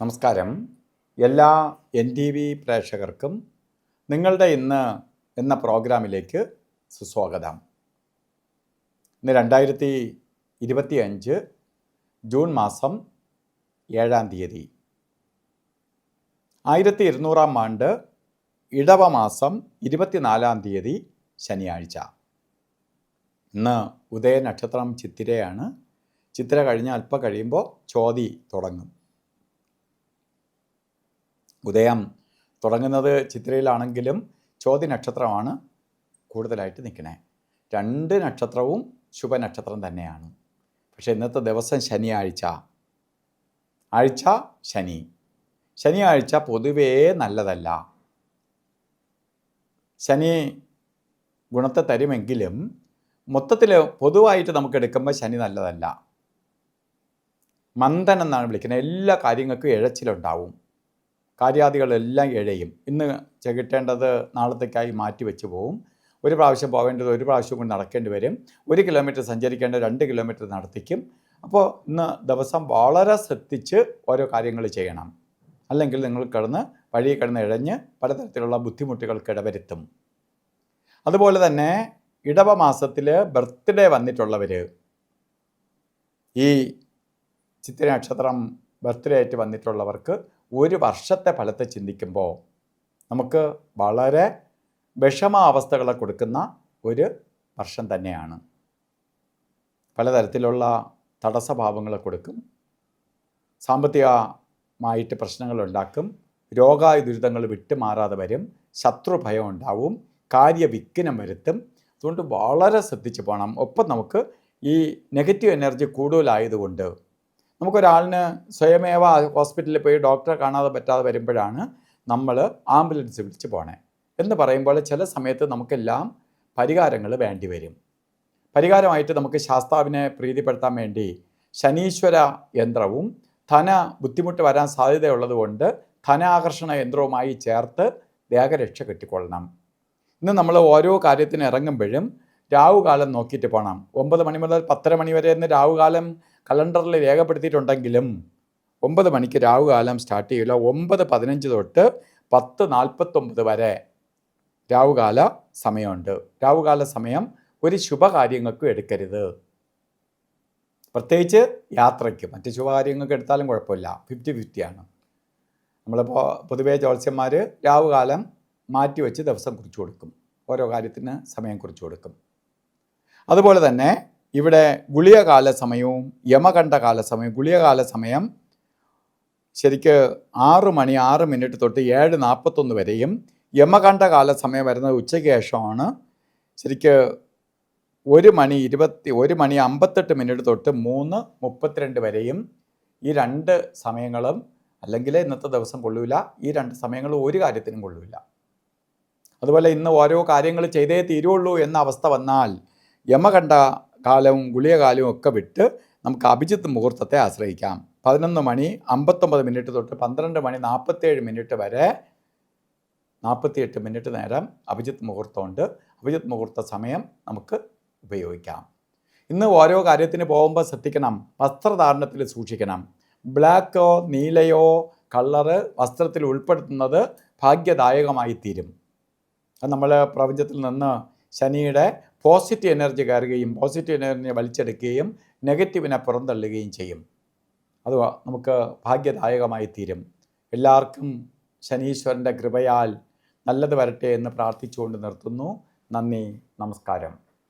നമസ്കാരം. എല്ലാ NTV പ്രേക്ഷകർക്കും നിങ്ങളുടെ ഇന്ന് എന്ന പ്രോഗ്രാമിലേക്ക് സുസ്വാഗതം. ഇന്ന് 2025 ജൂൺ മാസം 7-ാം തീയതി, 1200-ാം ആണ്ട് ഇടവ മാസം 24-ാം തീയതി ശനിയാഴ്ച. ഇന്ന് ഉദയനക്ഷത്രം ചിത്തിരയാണ്. ചിത്തിര കഴിഞ്ഞ് അല്പം കഴിയുമ്പോൾ ചോതി തുടങ്ങും. ഉദയം തുടങ്ങുന്നത് ചിത്രയിലാണെങ്കിലും ചോതി നക്ഷത്രമാണ് കൂടുതലായിട്ട് നിൽക്കണേ. രണ്ട് നക്ഷത്രവും ശുഭനക്ഷത്രം തന്നെയാണ്. പക്ഷേ ഇന്നത്തെ ദിവസം ശനിയാഴ്ച, ആഴ്ച ശനി. ശനിയാഴ്ച പൊതുവേ നല്ലതല്ല. ശനി ഗുണത്തെ തരുമെങ്കിലും മൊത്തത്തിൽ പൊതുവായിട്ട് നമുക്ക് എടുക്കുമ്പോൾ ശനി നല്ലതല്ല. മന്ദൻ എന്നാണ് വിളിക്കുന്നത്. എല്ലാ കാര്യങ്ങൾക്കും ഇഴച്ചിലുണ്ടാവും. കാര്യാദികളെല്ലാം ഇഴയും. ഇന്ന് കിട്ടേണ്ടത് നാളത്തേക്കായി മാറ്റി വെച്ച് പോവും. ഒരു പ്രാവശ്യം പോകേണ്ടത് ഒരു പ്രാവശ്യം കൊണ്ട് നടക്കേണ്ടി വരും. 1 കിലോമീറ്റർ സഞ്ചരിക്കേണ്ടത് 2 കിലോമീറ്റർ നടത്തിക്കും. അപ്പോൾ ഇന്ന് ദിവസം വളരെ ശ്രദ്ധിച്ച് ഓരോ കാര്യങ്ങൾ ചെയ്യണം. അല്ലെങ്കിൽ നിങ്ങൾ വഴി കിടന്ന് ഇഴഞ്ഞ് പലതരത്തിലുള്ള ബുദ്ധിമുട്ടുകൾക്ക് ഇടവരുത്തും. അതുപോലെ തന്നെ ഇടവ മാസത്തിൽ ബർത്ത്ഡേ വന്നിട്ടുള്ളവർ, ഈ ചിത്തിര നക്ഷത്രം ബർത്ത്ഡേ ആയിട്ട് വന്നിട്ടുള്ളവർക്ക് ഒരു വർഷത്തെ ഫലത്തെ ചിന്തിക്കുമ്പോൾ നമുക്ക് വളരെ വിഷമാവസ്ഥകളെ കൊടുക്കുന്ന ഒരു വർഷം തന്നെയാണ്. പലതരത്തിലുള്ള തടസ്സഭാവങ്ങളെ കൊടുക്കും. സാമ്പത്തികമായിട്ട് പ്രശ്നങ്ങളുണ്ടാക്കും. രോഗാദുരിതങ്ങൾ വിട്ടുമാറാതെ വരും. ശത്രുഭയം ഉണ്ടാവും. കാര്യവിഘ്നം വരുത്തും. അതുകൊണ്ട് വളരെ ശ്രദ്ധിച്ച് പോകണം. ഒപ്പം നമുക്ക് ഈ നെഗറ്റീവ് എനർജി കൂടുതലായതുകൊണ്ട് നമുക്കൊരാളിന് സ്വയമേവ ഹോസ്പിറ്റലിൽ പോയി ഡോക്ടറെ കാണാതെ പറ്റാതെ വരുമ്പോഴാണ് നമ്മൾ ആംബുലൻസ് വിളിച്ച് പോകണേ എന്ന് പറയുമ്പോൾ ചില സമയത്ത് നമുക്കെല്ലാം പരിഹാരങ്ങൾ വേണ്ടി വരും. പരിഹാരമായിട്ട് നമുക്ക് ശാസ്താവിനെ പ്രീതിപ്പെടുത്താൻ വേണ്ടി ശനീശ്വര യന്ത്രവും ബുദ്ധിമുട്ട് വരാൻ സാധ്യതയുള്ളതുകൊണ്ട് ധനാകർഷണ യന്ത്രവുമായി ചേർത്ത് ദേഹരക്ഷ കെട്ടിക്കൊള്ളണം. ഇന്ന് നമ്മൾ ഓരോ കാര്യത്തിന് ഇറങ്ങുമ്പോഴും രാവുകാലം നോക്കിയിട്ട് പോകണം. 9 മണി മുതൽ 10:30 മണി വരെ എന്ന് രാവുകാലം കലണ്ടറിൽ രേഖപ്പെടുത്തിയിട്ടുണ്ടെങ്കിലും 9 മണിക്ക് രാവുകാലം സ്റ്റാർട്ട് ചെയ്യില്ല. 9:15 തൊട്ട് 10:49 വരെ രാവുകാല സമയമുണ്ട്. രാവുകാല സമയം ഒരു ശുഭകാര്യങ്ങൾക്കും എടുക്കരുത്. പ്രത്യേകിച്ച് യാത്രയ്ക്ക്. മറ്റ് ശുഭകാര്യങ്ങൾക്ക് എടുത്താലും കുഴപ്പമില്ല. 50-50 നമ്മളിപ്പോൾ പൊതുവേ ജ്യോത്സ്യന്മാർ രാവുകാലം മാറ്റിവെച്ച് ദിവസം കുറിച്ച് കൊടുക്കും. ഓരോ കാര്യത്തിന് സമയം കുറിച്ച് കൊടുക്കും. അതുപോലെ തന്നെ ഇവിടെ ഗുളികകാല സമയവും യമകണ്ഠകാല സമയവും. ഗുളികകാല സമയം ശരിക്ക് 6 മണി 6 മിനിറ്റ് തൊട്ട് 7:41 വരെയും യമകണ്ഠകാല സമയം വരുന്നത് ഉച്ചയ്ക്ക് ശേഷമാണ്. ശരിക്ക് 1 മണി 58 മിനിറ്റ് തൊട്ട് 3:32 വരെയും. ഈ 2 സമയങ്ങളും അല്ലെങ്കിൽ ഇന്നത്തെ ദിവസം കൊള്ളൂല. ഈ 2 സമയങ്ങളും ഒരു കാര്യത്തിനും കൊള്ളൂല. അതുപോലെ ഇന്ന് ഓരോ കാര്യങ്ങൾ ചെയ്തേ തീരുള്ളൂ എന്ന അവസ്ഥ വന്നാൽ യമകണ്ഠ കാലവും ഗുളികകാലവും ഒക്കെ വിട്ട് നമുക്ക് അഭിജിത്ത് മുഹൂർത്തത്തെ ആശ്രയിക്കാം. 11 മണി 59 മിനിറ്റ് തൊട്ട് 12 മണി 47 മിനിറ്റ് വരെ 48 മിനിറ്റ് നേരം അഭിജിത്ത് മുഹൂർത്തമുണ്ട്. അഭിജിത്ത് മുഹൂർത്ത സമയം നമുക്ക് ഉപയോഗിക്കാം. ഇന്ന് ഓരോ കാര്യത്തിന് പോകുമ്പോൾ ശ്രദ്ധിക്കണം. വസ്ത്രധാരണത്തിൽ സൂക്ഷിക്കണം. ബ്ലാക്കോ നീലയോ കളറ് വസ്ത്രത്തിൽ ഉൾപ്പെടുത്തുന്നത് ഭാഗ്യദായകമായി തീരും. അത് നമ്മൾ പ്രപഞ്ചത്തിൽ നിന്ന് ശനിയുടെ പോസിറ്റീവ് എനർജി കയറുകയും പോസിറ്റീവ് എനർജി വലിച്ചെടുക്കുകയും നെഗറ്റീവിനെ പുറന്തള്ളുകയും ചെയ്യും. അത് നമുക്ക് ഭാഗ്യദായകമായി തീരും. എല്ലാവർക്കും ശനീശ്വരൻ്റെ കൃപയാൽ നല്ലത് വരട്ടെ എന്ന് പ്രാർത്ഥിച്ചുകൊണ്ട് നിർത്തുന്നു. നന്ദി, നമസ്കാരം.